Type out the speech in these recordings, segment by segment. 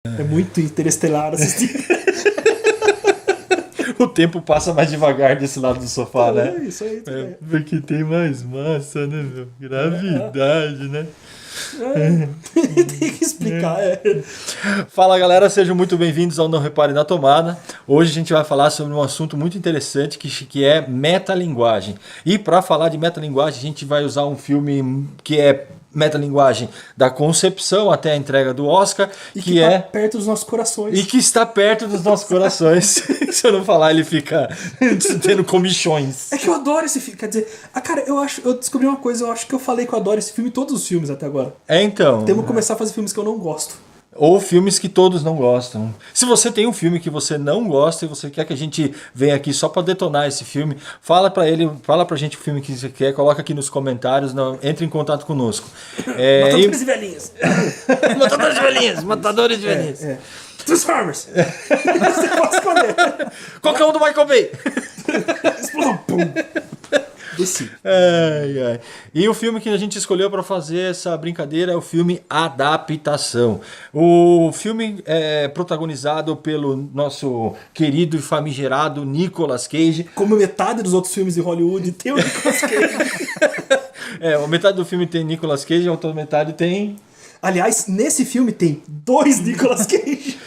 É muito interestelar assistir. O tempo passa mais devagar desse lado do sofá, né? É isso aí. Porque tem mais massa, né, meu? Gravidade, né? Tem que explicar, Fala, galera, sejam muito bem-vindos ao Não Repare na Tomada. Hoje a gente vai falar sobre um assunto muito interessante que é metalinguagem. E para falar de metalinguagem, a gente vai usar um filme que é metalinguagem da concepção até a entrega do Oscar, e que tá perto dos nossos corações. E que está perto dos nossos corações. Se eu não falar, ele fica tendo comichões. É que eu adoro esse filme. Quer dizer, cara, eu descobri uma coisa, eu acho que eu falei que eu adoro esse filme em todos os filmes até agora. Então. Temos que começar a fazer filmes que eu não gosto. Ou filmes que todos não gostam. Se você tem um filme que você não gosta e você quer que a gente venha aqui só para detonar esse filme, fala pra gente o filme que você quer, coloca aqui nos comentários, entre em contato conosco. Matadores de velhinhas. Matadores de velhinhas. Matadores de velhinhas. Transformers. Você pode escolher. Qualquer um do Michael Bay. Explosão. Pum. E o filme que a gente escolheu para fazer essa brincadeira é o filme Adaptação. O filme é protagonizado pelo nosso querido e famigerado Nicolas Cage. Como metade dos outros filmes de Hollywood tem o Nicolas Cage. Metade do filme tem Nicolas Cage, a outra metade tem... Aliás, nesse filme tem 2 Nicolas Cage.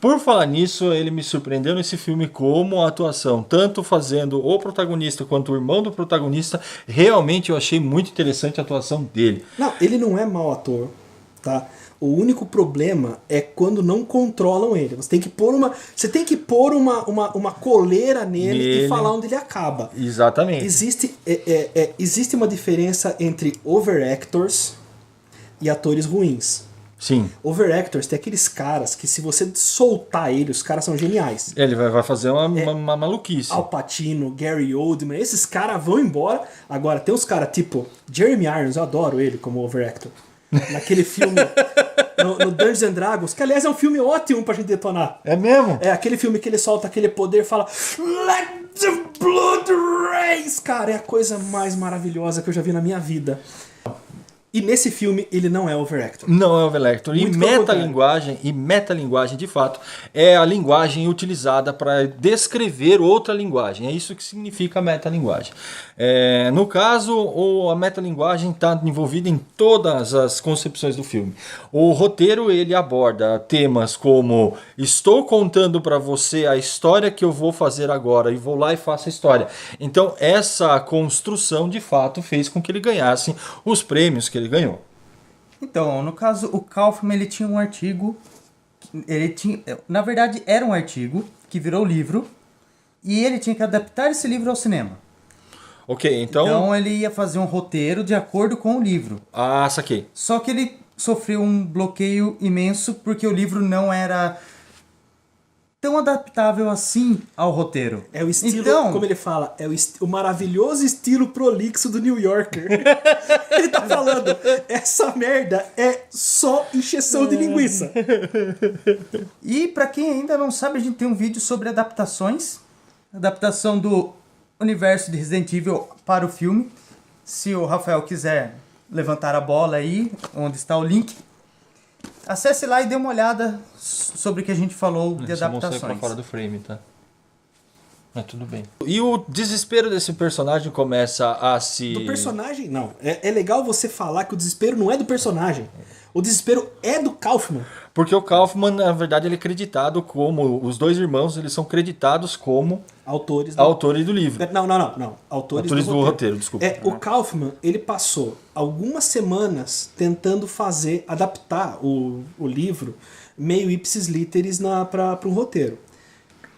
Por falar nisso, ele me surpreendeu nesse filme como a atuação, tanto fazendo o protagonista quanto o irmão do protagonista. Realmente eu achei muito interessante a atuação dele. Não, ele não é mau ator, tá? O único problema é quando não controlam ele. Você tem que pôr uma coleira nele e falar onde ele acaba. Exatamente. Existe uma diferença entre overactors e atores ruins. Sim. Overactors tem aqueles caras que se você soltar ele, os caras são geniais. Ele vai fazer uma maluquice. Al Pacino, Gary Oldman, esses caras vão embora. Agora, tem uns caras tipo Jeremy Irons, eu adoro ele como overactor. Naquele filme, no Dungeons and Dragons, que aliás é um filme ótimo pra gente detonar. É mesmo? É aquele filme que ele solta aquele poder e fala Let the blood race! Cara, é a coisa mais maravilhosa que eu já vi na minha vida. E nesse filme ele não é overactor. Não é overactor. E metalinguagem, de fato, é a linguagem utilizada para descrever outra linguagem. É isso que significa metalinguagem. No caso, a metalinguagem está envolvida em todas as concepções do filme. O roteiro ele aborda temas como estou contando para você a história que eu vou fazer agora e vou lá e faço a história. Então essa construção de fato fez com que ele ganhasse os prêmios que ele ganhou. Então, no caso, o Kaufman ele tinha um artigo, na verdade era um artigo que virou livro e ele tinha que adaptar esse livro ao cinema. Ok, então ele ia fazer um roteiro de acordo com o livro. Ah, saquei. Só que ele sofreu um bloqueio imenso porque o livro não era tão adaptável assim ao roteiro. É o estilo, como ele fala, é o maravilhoso estilo prolixo do New Yorker. Ele tá falando, essa merda é só encheção de linguiça. E pra quem ainda não sabe, a gente tem um vídeo sobre adaptações. Adaptação do universo de Resident Evil para o filme. Se o Rafael quiser levantar a bola aí, onde está o link, acesse lá e dê uma olhada sobre o que a gente falou de adaptações. Pra fora do frame, tá? Mas tudo bem. E o desespero desse personagem começa a se... Do personagem, não. É legal você falar que o desespero não é do personagem. O desespero é do Kaufman. Porque o Kaufman, na verdade, ele é creditado como... Os dois irmãos, eles são creditados como... Autores do livro. Não. Autores do roteiro, desculpa. O Kaufman, ele passou algumas semanas tentando adaptar o livro meio ipsis literis para um roteiro.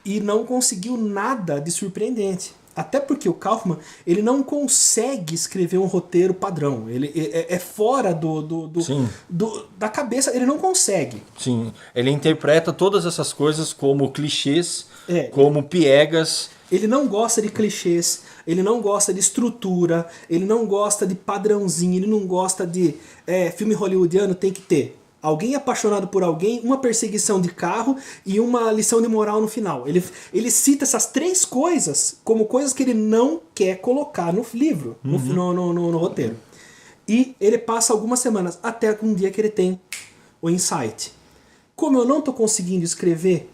E não conseguiu nada de surpreendente. Até porque o Kaufman, ele não consegue escrever um roteiro padrão. Ele é fora da cabeça, ele não consegue. Sim, ele interpreta todas essas coisas como clichês, como piegas. Ele não gosta de clichês, ele não gosta de estrutura, ele não gosta de padrãozinho, ele não gosta de... filme hollywoodiano tem que ter alguém apaixonado por alguém, uma perseguição de carro e uma lição de moral no final. Ele cita essas 3 coisas como coisas que ele não quer colocar no livro, no roteiro. E ele passa algumas semanas, até um dia que ele tem o insight. como eu não tô conseguindo escrever,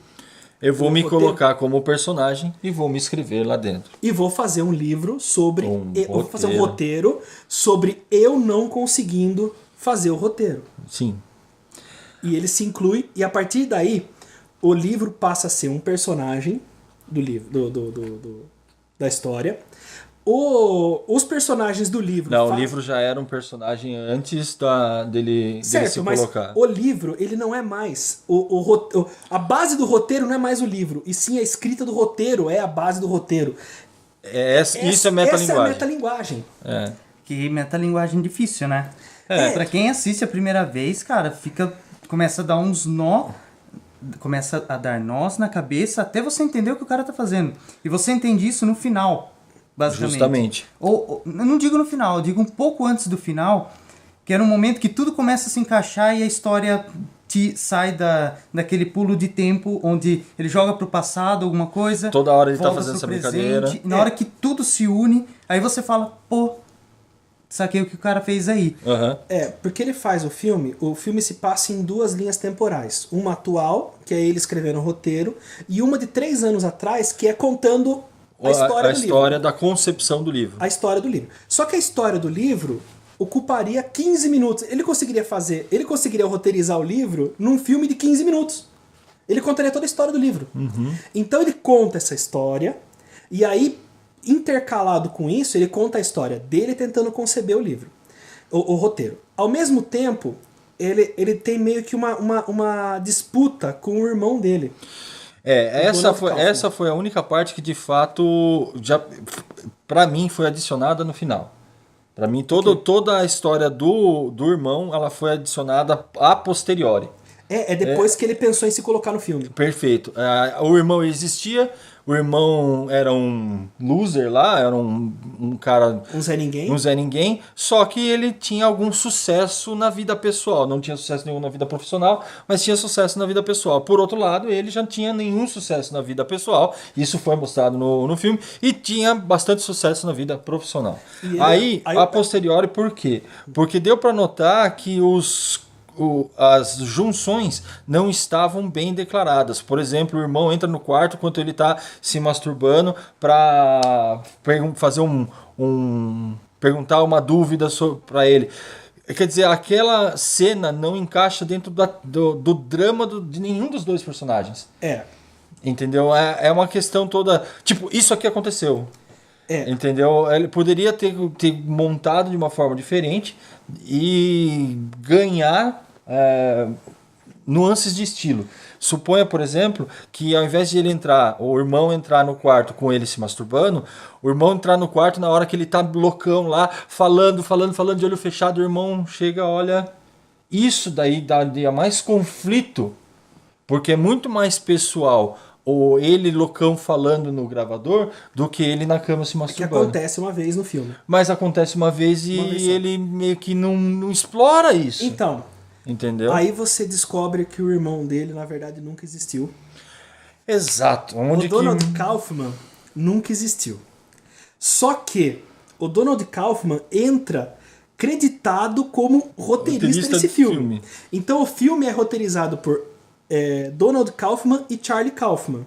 Eu vou me roteiro. colocar como personagem e vou me inscrever lá dentro. e vou fazer um livro sobre... eu vou fazer um roteiro. roteiro sobre eu não conseguindo fazer o roteiro. Sim. E ele se inclui, e a partir daí, o livro passa a ser um personagem do livro, da história. Os personagens do livro... Não, o livro já era um personagem antes dele se Certo, mas colocar. o livro, ele não é mais... a base do roteiro não é mais o livro, e sim a escrita do roteiro é a base do roteiro. Isso é Essa é a metalinguagem. metalinguagem. É. Que metalinguagem difícil, né? Pra quem assiste a primeira vez, cara, começa a dar uns nó, começa a dar nós na cabeça até você entender o que o cara tá fazendo. E você entende isso no final, basicamente. Justamente. Ou eu não digo no final, eu digo um pouco antes do final, que era um momento que tudo começa a se encaixar e a história sai daquele pulo de tempo onde ele joga pro passado alguma coisa. Toda hora ele tá volta fazendo pro essa presente, brincadeira. E na hora que tudo se une, aí você fala, pô, saquei o que o cara fez aí. Aham. Porque ele faz o filme se passa em 2 linhas temporais. Uma atual, que é ele escrevendo o roteiro, e uma de 3 anos atrás, que é contando a história do livro. história da concepção do livro. A história do livro. Só que a história do livro ocuparia 15 minutos. Ele conseguiria roteirizar o livro num filme de 15 minutos. Ele contaria toda a história do livro. Então ele conta essa história, e aí, intercalado com isso, ele conta a história dele tentando conceber o livro, o roteiro. Ao mesmo tempo, ele tem meio que uma disputa com o irmão dele. Essa foi a única parte que de fato para mim foi adicionada no final. Para mim toda a história do irmão, ela foi adicionada a posteriori. Depois que ele pensou em se colocar no filme. Perfeito. O irmão existia, o irmão era um loser lá, era um cara... Um Zé Ninguém. Um Zé Ninguém, só que ele tinha algum sucesso na vida pessoal. Não tinha sucesso nenhum na vida profissional, mas tinha sucesso na vida pessoal. Por outro lado, ele já não tinha nenhum sucesso na vida pessoal, isso foi mostrado no filme, e tinha bastante sucesso na vida profissional. Aí a posteriori, por quê? Porque deu para notar que as junções não estavam bem declaradas. Por exemplo, o irmão entra no quarto enquanto ele está se masturbando para fazer perguntar uma dúvida para ele. Quer dizer, aquela cena não encaixa dentro do drama de nenhum dos dois personagens. Entendeu? É uma questão toda... Tipo, isso aqui aconteceu. Entendeu? Ele poderia ter montado de uma forma diferente e ganhar nuances de estilo. Suponha, por exemplo, que ao invés de o irmão entrar no quarto com ele se masturbando, o irmão entrar no quarto na hora que ele tá loucão lá, falando de olho fechado, o irmão chega, olha... Isso daí daria mais conflito, porque é muito mais pessoal ou ele loucão falando no gravador do que ele na cama se masturbando. Que acontece uma vez no filme. Mas acontece uma vez ele meio que não explora isso. Então, entendeu? Aí você descobre que o irmão dele, na verdade, nunca existiu. Exato. O Donald Kaufman nunca existiu. Só que o Donald Kaufman entra creditado como roteirista desse filme. Então o filme é roteirizado por Donald Kaufman e Charlie Kaufman.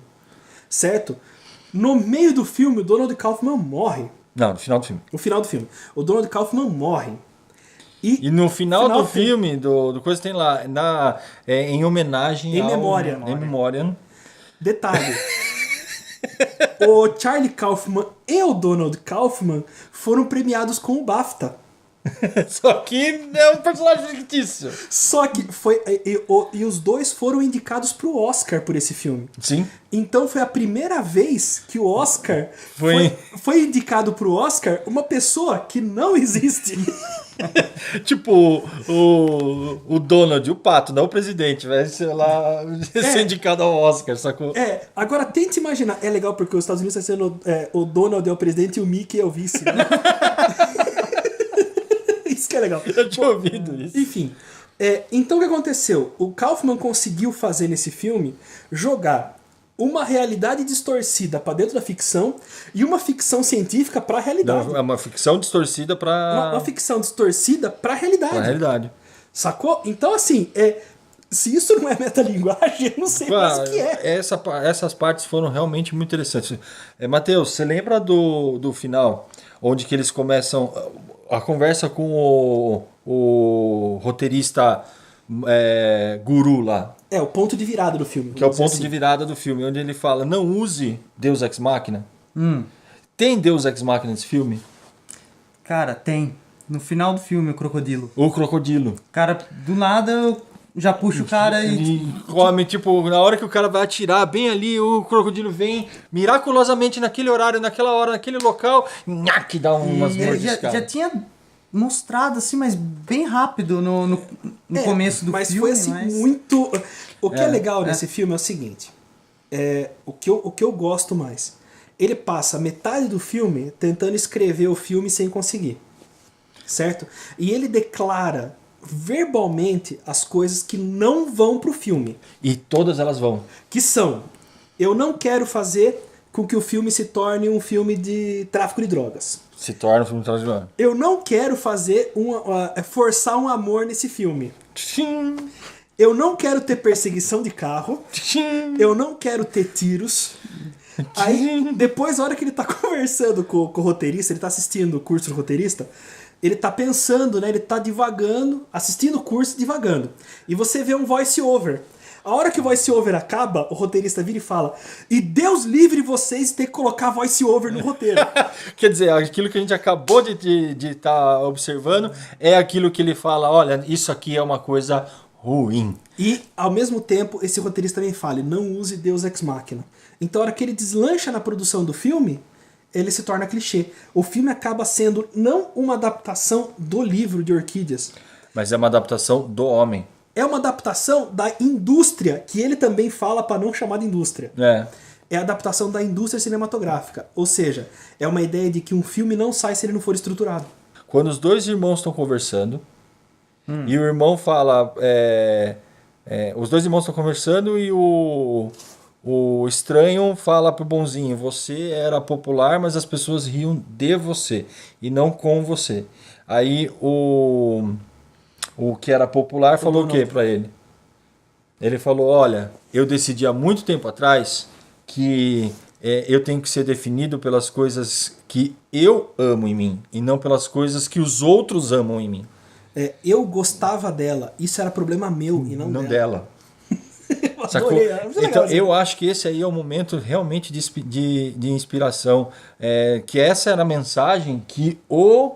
Certo? No meio do filme, o Donald Kaufman morre. Não, no final do filme. No final do filme. O Donald Kaufman morre. E no final do filme, do coisa tem lá, em homenagem ao... Em memória. Detalhe. O Charlie Kaufman e o Donald Kaufman foram premiados com o BAFTA. Só que é um personagem fictício. Só que e os dois foram indicados pro Oscar por esse filme. Sim. Então foi a primeira vez que o Oscar foi indicado pro Oscar uma pessoa que não existe. Tipo o Donald, o Pato, não o presidente, vai ser lá ser indicado ao Oscar, sacou? Agora tente imaginar. É legal porque os Estados Unidos está sendo o Donald é o presidente e o Mickey é o vice, né? Isso que é legal. Eu tinha ouvido isso. Enfim, então o que aconteceu? O Kaufman conseguiu fazer nesse filme jogar uma realidade distorcida para dentro da ficção e uma ficção científica para a realidade. Não, é uma ficção distorcida para... Uma ficção distorcida para a realidade. Pra realidade. Sacou? Então, assim, Se isso não é metalinguagem, eu não sei mais o que é. Essas partes foram realmente muito interessantes. Matheus, você lembra do final, onde que eles começam a conversa com o roteirista guru lá? O ponto de virada do filme. Que é o ponto de virada do filme, onde ele fala, não use Deus Ex Machina. Tem Deus Ex Machina nesse filme? Cara, tem. No final do filme, o crocodilo. O crocodilo. Cara, do nada, já puxa o cara e... Ele come, tipo, na hora que o cara vai atirar, bem ali, o crocodilo vem miraculosamente naquele horário, naquela hora, naquele local, nhaque, dá umas mordiscadas. Já tinha mostrado, assim, mas bem rápido no começo do mas filme. Foi assim, muito... O que é legal nesse filme é o seguinte, o que eu gosto mais, ele passa metade do filme tentando escrever o filme sem conseguir, certo? E ele declara verbalmente as coisas que não vão pro filme. E todas elas vão. Que são, eu não quero fazer com que o filme se torne um filme de tráfico de drogas. Se torna um filme de tráfico de drogas. Eu não quero fazer forçar um amor nesse filme. Tchim. Eu não quero ter perseguição de carro. Tchim. Eu não quero ter tiros. Aí, depois, na hora que ele tá conversando com o roteirista, ele tá assistindo o curso do roteirista, ele tá pensando, né? Ele tá divagando, assistindo o curso e divagando. E você vê um voice-over. A hora que o voice-over acaba, o roteirista vira e fala, e Deus livre vocês de ter que colocar voice-over no roteiro. Quer dizer, aquilo que a gente acabou de estar observando é aquilo que ele fala, olha, isso aqui é uma coisa ruim. E, ao mesmo tempo, esse roteirista também fala, não use Deus Ex Machina. Então, a hora que ele deslancha na produção do filme, ele se torna clichê. O filme acaba sendo não uma adaptação do livro de Orquídeas. Mas é uma adaptação do homem. É uma adaptação da indústria, que ele também fala para não chamar de indústria. É a adaptação da indústria cinematográfica. Ou seja, é uma ideia de que um filme não sai se ele não for estruturado. Quando os dois irmãos estão conversando, e o irmão fala... os dois irmãos estão conversando e o estranho fala pro bonzinho, você era popular, mas as pessoas riam de você e não com você. Aí o que era popular falou o quê pra ele? Ele falou, olha, eu decidi há muito tempo atrás que eu tenho que ser definido pelas coisas que eu amo em mim e não pelas coisas que os outros amam em mim. Eu gostava dela, isso era problema meu e não dela. Adorei, então, eu acho que esse aí é o momento realmente de inspiração. Que essa era a mensagem que o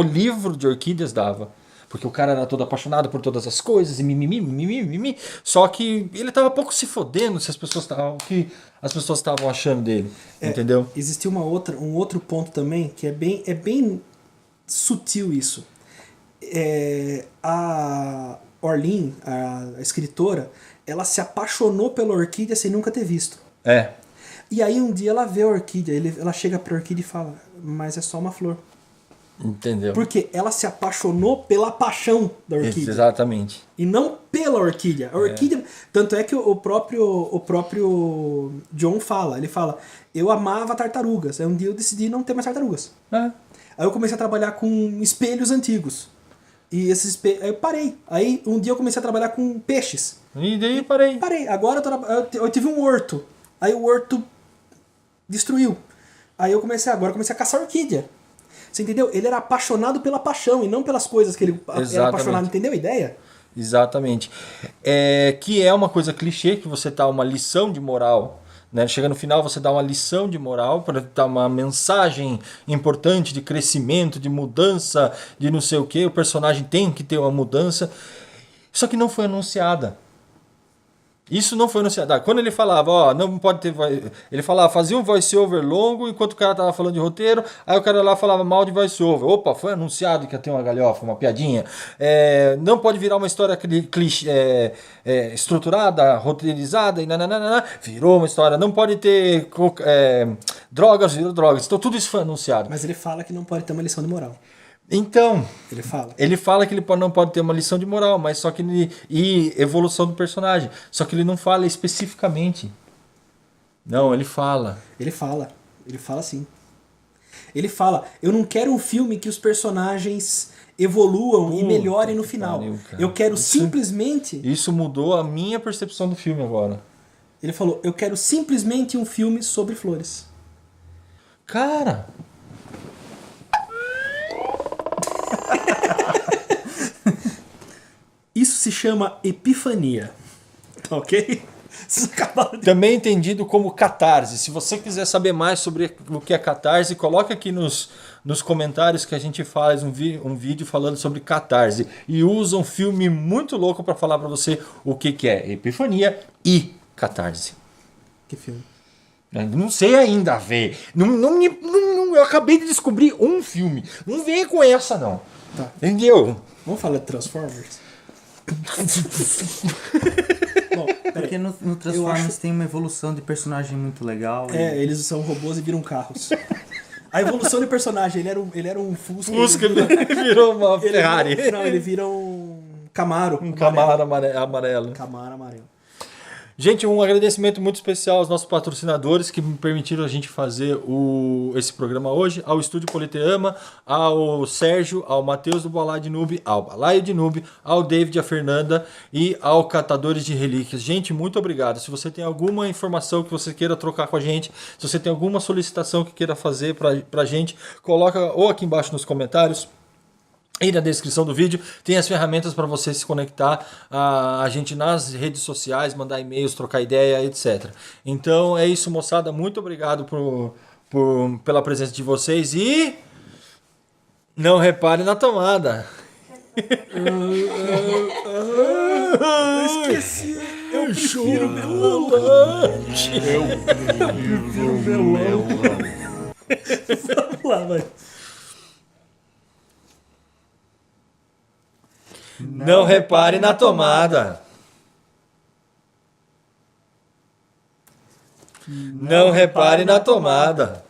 livro de Orquídeas dava. Porque o cara era todo apaixonado por todas as coisas e mimimi. Só que ele estava pouco se fodendo se o que as pessoas estavam achando dele. Entendeu? Existiu um outro ponto também que é bem sutil isso. A Orlin, a escritora, ela se apaixonou pela orquídea sem nunca ter visto. E aí um dia ela vê a orquídea, ela chega pra orquídea e fala, mas é só uma flor. Entendeu? Porque ela se apaixonou pela paixão da orquídea. Exatamente. E não pela orquídea. A orquídea, tanto é que o próprio John fala, ele fala, eu amava tartarugas, aí um dia eu decidi não ter mais tartarugas. Aí eu comecei a trabalhar com espelhos antigos. E esses aí eu parei. Aí um dia eu comecei a trabalhar com peixes. E daí parei. Agora eu tive um horto. Aí o horto destruiu. Aí eu comecei a caçar orquídea. Você entendeu? Ele era apaixonado pela paixão e não pelas coisas que ele era apaixonado. Entendeu a ideia? Exatamente. Que é uma coisa clichê, que você dá uma lição de moral. Né? Chega no final, você dá uma lição de moral para dar uma mensagem importante de crescimento, de mudança, de não sei o que. O personagem tem que ter uma mudança. Só que não foi anunciada. Isso não foi anunciado. Quando ele falava, não pode ter... Ele falava, fazia um voice-over longo enquanto o cara tava falando de roteiro, aí o cara lá falava mal de voice-over. Opa, foi anunciado que ia ter uma galhofa, uma piadinha. Não pode virar uma história estruturada, roteirizada, e nananana. Virou uma história. Não pode ter drogas, virou drogas. Então tudo isso foi anunciado. Mas ele fala que não pode ter uma lição de moral. Então, ele fala que ele não pode ter uma lição de moral, mas só que e evolução do personagem. Só que ele não fala especificamente. Não, ele fala. Ele fala sim. Ele fala, eu não quero um filme que os personagens evoluam e melhorem no final. Eu quero simplesmente... Isso mudou a minha percepção do filme agora. Ele falou, eu quero simplesmente um filme sobre flores. Cara... Isso se chama epifania. Tá ok? Também entendido como catarse. Se você quiser saber mais sobre o que é catarse, coloca aqui nos comentários que a gente faz um vídeo falando sobre catarse. E usa um filme muito louco para falar para você o que é epifania e catarse. Que filme? Não sei ainda, velho. Eu acabei de descobrir um filme. Não venha com essa, não. Tá. Entendeu? Vamos falar de Transformers? Bom, porque no Transformers tem uma evolução de personagem muito legal. Eles são robôs e viram carros. A evolução de personagem, ele era um Fusca. Ele virou uma Ferrari. Ele vira um Camaro. Camaro amarelo. Camaro amarelo. Gente, um agradecimento muito especial aos nossos patrocinadores que me permitiram a gente fazer esse programa hoje, ao Estúdio Politeama, ao Sérgio, ao Matheus do Balaio de Noob, ao Balaio de Noob, ao David e a Fernanda e ao Catadores de Relíquias. Gente, muito obrigado. Se você tem alguma informação que você queira trocar com a gente, se você tem alguma solicitação que queira fazer pra gente, coloca ou aqui embaixo nos comentários, e na descrição do vídeo tem as ferramentas para você se conectar a gente nas redes sociais, mandar e-mails, trocar ideia, etc. Então é isso, moçada. Muito obrigado pela presença de vocês e não repare na tomada. Eu esqueci. Eu prefiro meu lanche. Eu prefiro meu lanche. Vamos lá, vai. Não repare na tomada. Não repare na tomada.